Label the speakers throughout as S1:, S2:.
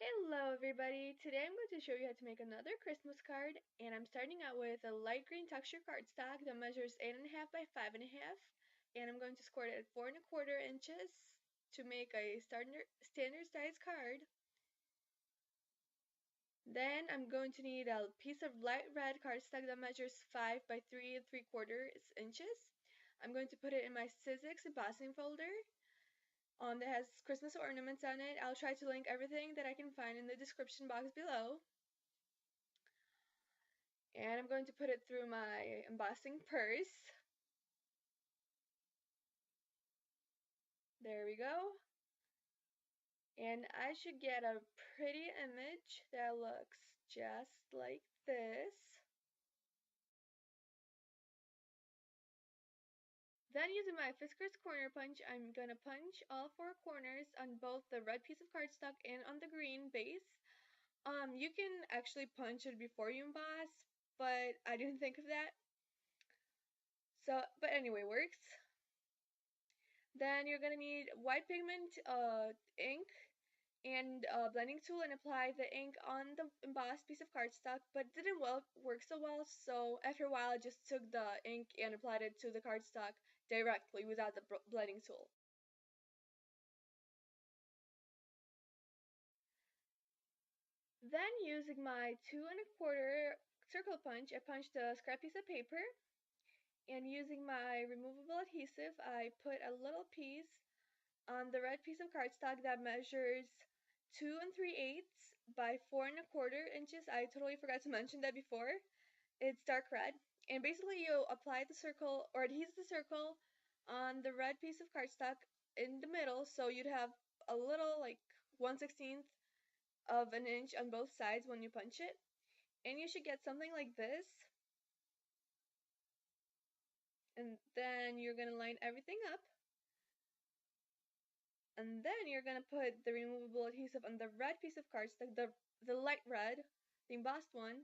S1: Hello everybody! Today I'm going to show you how to make another Christmas card, and I'm starting out with a light green texture cardstock that measures 8.5 by 5.5, and I'm going to score it at 4.25 inches to make a standard size card. Then I'm going to need a piece of light red cardstock that measures 5 by 3.75 inches. I'm going to put it in my Sizzix embossing folder that has Christmas ornaments on it. I'll try to link everything that I can find in the description box below. And I'm going to put it through my embossing purse. There we go. And I should get a pretty image that looks just like this. Then using my Fiskars corner punch, I'm going to punch all 4 corners on both the red piece of cardstock and on the green base. You can actually punch it before you emboss, but I didn't think of that. But anyway, works. Then you're going to need white pigment, ink, and a blending tool, and apply the ink on the embossed piece of cardstock, but it didn't work so well, so after a while I just took the ink and applied it to the cardstock directly without the blending tool. Then using my 2.25 circle punch, I punched a scrap piece of paper, and using my removable adhesive, I put a little piece on the red piece of cardstock that measures 2 3/8 by 4.25 inches. I totally forgot to mention that before. It's dark red. And basically you apply the circle or adhese the circle on the red piece of cardstock in the middle, so you'd have a little like 1/16 of an inch on both sides when you punch it. And you should get something like this. And then you're going to line everything up. And then you're going to put the removable adhesive on the red piece of cardstock, the light red, the embossed one.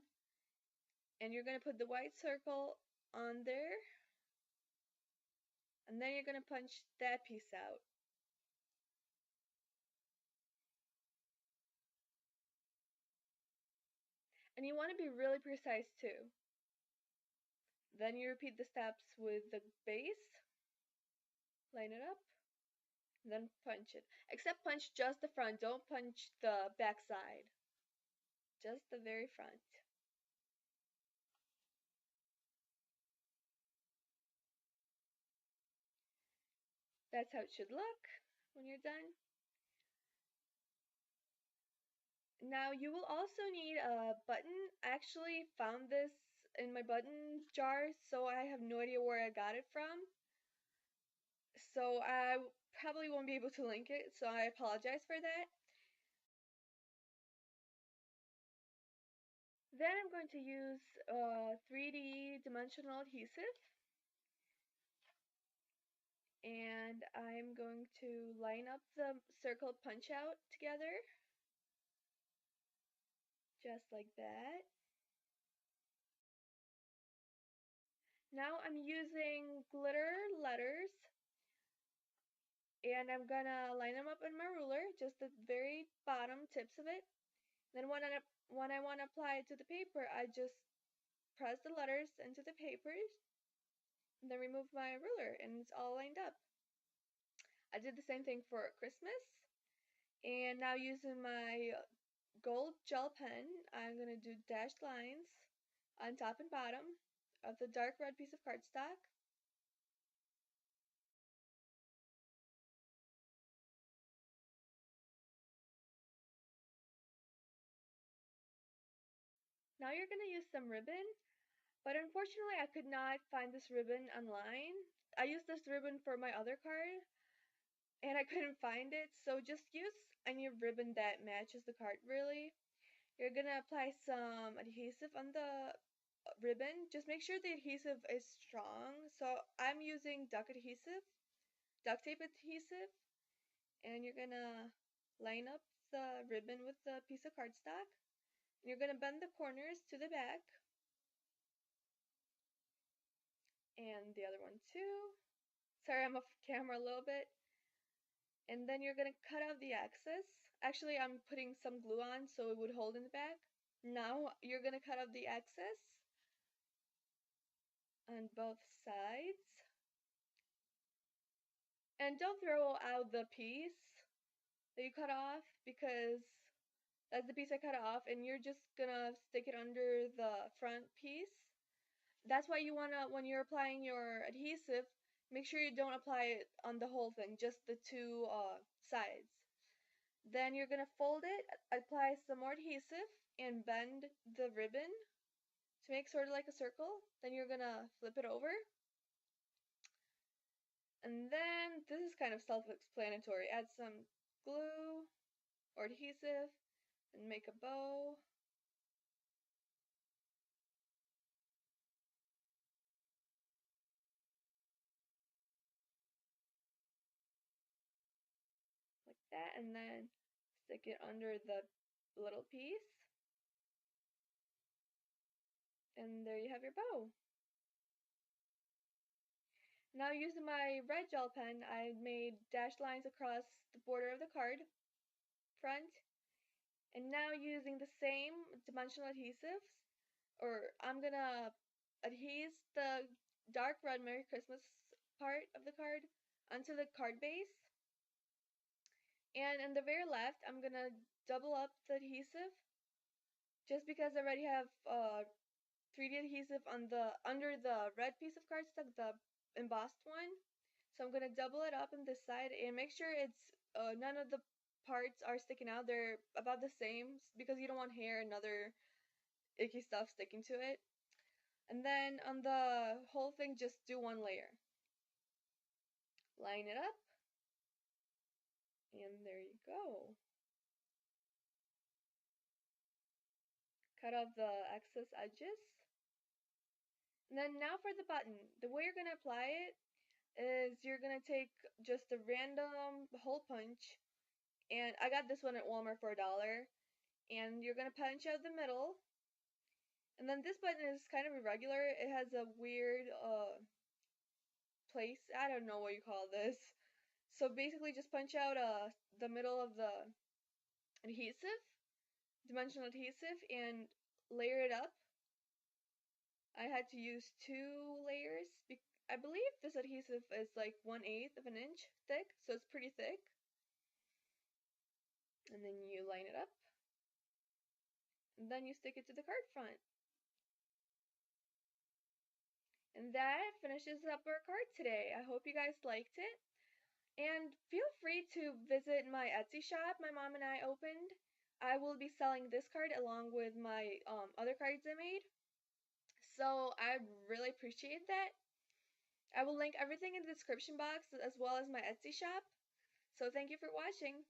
S1: And you're going to put the white circle on there. And then you're going to punch that piece out. And you want to be really precise too. Then you repeat the steps with the base. Line it up. And then punch it. Except punch just the front. Don't punch the back side. Just the very front. That's how it should look when you're done. Now you will also need a button. I actually found this in my button jar, so I have no idea where I got it from. So I probably won't be able to link it, so I apologize for that. Then I'm going to use 3D dimensional adhesive. And I'm going to line up the circle punch out together. Just like that. Now I'm using glitter letters. And I'm gonna line them up in my ruler, just the very bottom tips of it. Then when I want to apply it to the paper, I just press the letters into the papers, and then remove my ruler, and it's all lined up. I did the same thing for Christmas. And now using my gold gel pen, I'm going to do dashed lines on top and bottom of the dark red piece of cardstock. Now you're going to use some ribbon, but unfortunately I could not find this ribbon online. I used this ribbon for my other card, and I couldn't find it, so just use any ribbon that matches the card really. You're going to apply some adhesive on the ribbon. Just make sure the adhesive is strong. So I'm using duct tape adhesive, and you're going to line up the ribbon with the piece of cardstock. And you're going to bend the corners to the back. And the other one too. Sorry, I'm off camera a little bit. And then you're gonna cut out the excess. Actually, I'm putting some glue on so it would hold in the back. Now you're gonna cut out the excess on both sides. And don't throw out the piece that you cut off, because that's the piece I cut off, and you're just gonna stick it under the front piece. That's why you wanna, when you're applying your adhesive, make sure you don't apply it on the whole thing, just the two sides. Then you're gonna fold it, apply some more adhesive, and bend the ribbon to make sort of like a circle. Then you're gonna flip it over. And then, this is kind of self-explanatory. Add some glue or adhesive and make a bow. Like that, and then stick it under the little piece. And there you have your bow. Now, using my red gel pen, I made dashed lines across the border of the card front. And now, using the same dimensional adhesives, or I'm gonna adhese the dark red Merry Christmas part of the card onto the card base. And in the very left, I'm gonna double up the adhesive, just because I already have 3D adhesive on the under the red piece of cardstock, the embossed one. So I'm gonna double it up on this side and make sure it's none of the parts are sticking out. They're about the same, because you don't want hair and other icky stuff sticking to it. And then on the whole thing, just do one layer. Line it up, and there you go. Cut off the excess edges. And then now for the button. The way you're gonna apply it is you're gonna take just a random hole punch, and I got this one at Walmart for $1, and you're gonna punch out the middle. And then this button is kind of irregular. It has a weird place. I don't know what you call this. So basically, just punch out the middle of the adhesive, dimensional adhesive, and layer it up. I had to use 2 layers. I believe this adhesive is like 1/8 of an inch thick, so it's pretty thick. And then you line it up, and then you stick it to the card front. And that finishes up our card today. I hope you guys liked it. And feel free to visit my Etsy shop my mom and I opened. I will be selling this card along with my other cards I made. So I really appreciate that. I will link everything in the description box, as well as my Etsy shop. So thank you for watching.